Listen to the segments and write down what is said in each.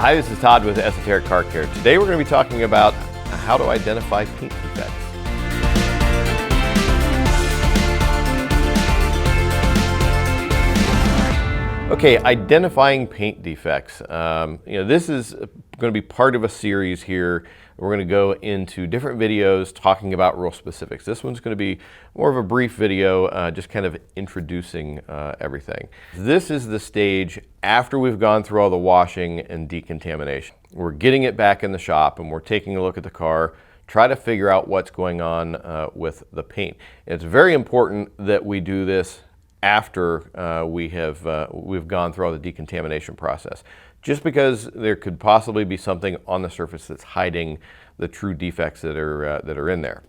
Hi, this is Todd with ESOTERIC Car Care. Today we're going to be talking about how to identify paint defects. Okay, identifying paint defects. This is going to be part of a series here. We're going to go into different videos talking about real specifics. This one's going to be more of a brief video, just kind of introducing everything. This is the stage after we've gone through all the washing and decontamination. We're getting it back in the shop and we're taking a look at the car, try to figure out what's going on with the paint. It's very important that we do this after we've gone through all the decontamination process, just because there could possibly be something on the surface that's hiding the true defects that are in there.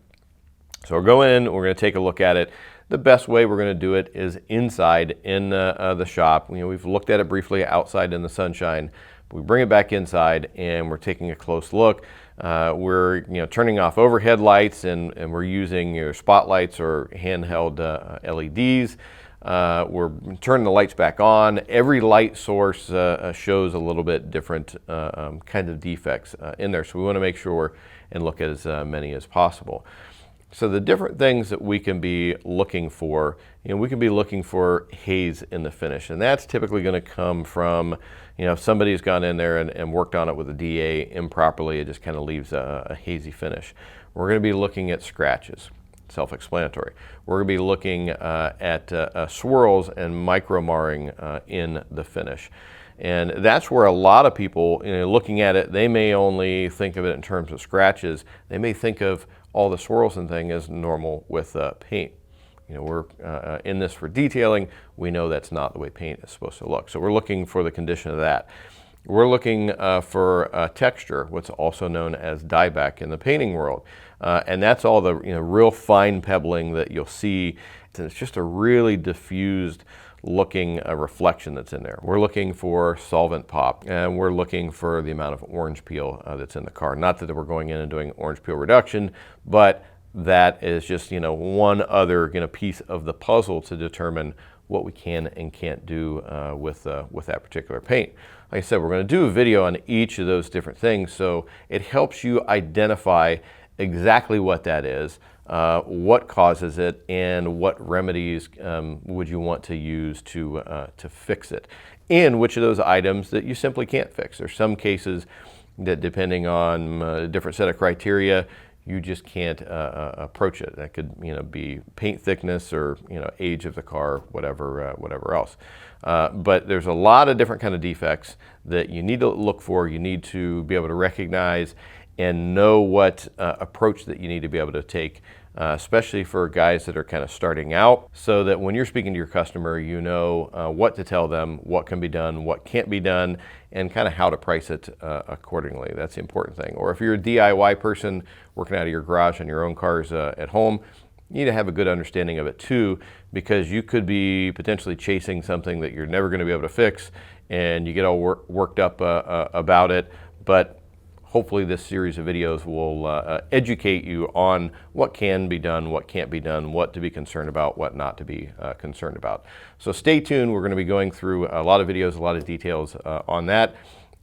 So we're going in, we're going to take a look at it. The best way we're going to do it is inside in the shop. We've looked at it briefly outside in the sunshine. We bring it back inside and we're taking a close look. We're turning off overhead lights and we're using your spotlights or handheld LEDs. We're turning the lights back on. Every light source shows a little bit different kind of defects in there, so we want to make sure and look at as many as possible. So the different things that we can be looking for, we can be looking for haze in the finish, and that's typically going to come from, if somebody's gone in there and worked on it with a DA improperly, it just kind of leaves a hazy finish. We're going to be looking at scratches. Self-explanatory. We're going to be looking at swirls and micro marring in the finish. And that's where a lot of people, looking at it, they may only think of it in terms of scratches. They may think of all the swirls and thing as normal with paint. We're in this for detailing. We know that's not the way paint is supposed to look. So we're looking for the condition of that. We're looking for texture, what's also known as dieback in the painting world. And that's all the real fine pebbling that you'll see. And it's just a really diffused looking reflection that's in there. We're looking for solvent pop, and we're looking for the amount of orange peel that's in the car. Not that we're going in and doing orange peel reduction, but that is just one other piece of the puzzle to determine what we can and can't do with that particular paint. Like I said, we're going to do a video on each of those different things, so it helps you identify exactly what that is, what causes it, and what remedies would you want to use to fix it, and which of those items that you simply can't fix. There's some cases that, depending on a different set of criteria, you just can't approach it. That could be paint thickness or age of the car, whatever else. But there's a lot of different kind of defects that you need to look for. You need to be able to recognize and know what approach that you need to be able to take, especially for guys that are kind of starting out, so that when you're speaking to your customer, what to tell them, what can be done, what can't be done, and kind of how to price it accordingly. That's the important thing. Or if you're a DIY person working out of your garage on your own cars at home, you need to have a good understanding of it too, because you could be potentially chasing something that you're never going to be able to fix, and you get all worked up about it. But hopefully this series of videos will educate you on what can be done, what can't be done, what to be concerned about, what not to be concerned about. So stay tuned. We're going to be going through a lot of videos, a lot of details on that.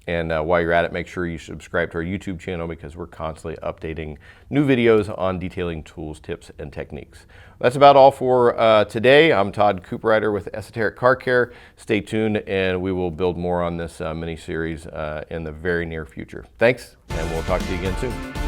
And while you're at it, make sure you subscribe to our YouTube channel, because we're constantly updating new videos on detailing tools, tips, and techniques. That's about all for today. I'm Todd Cooperrider with ESOTERIC Car Care. Stay tuned, and we will build more on this mini-series in the very near future. Thanks, and we'll talk to you again soon.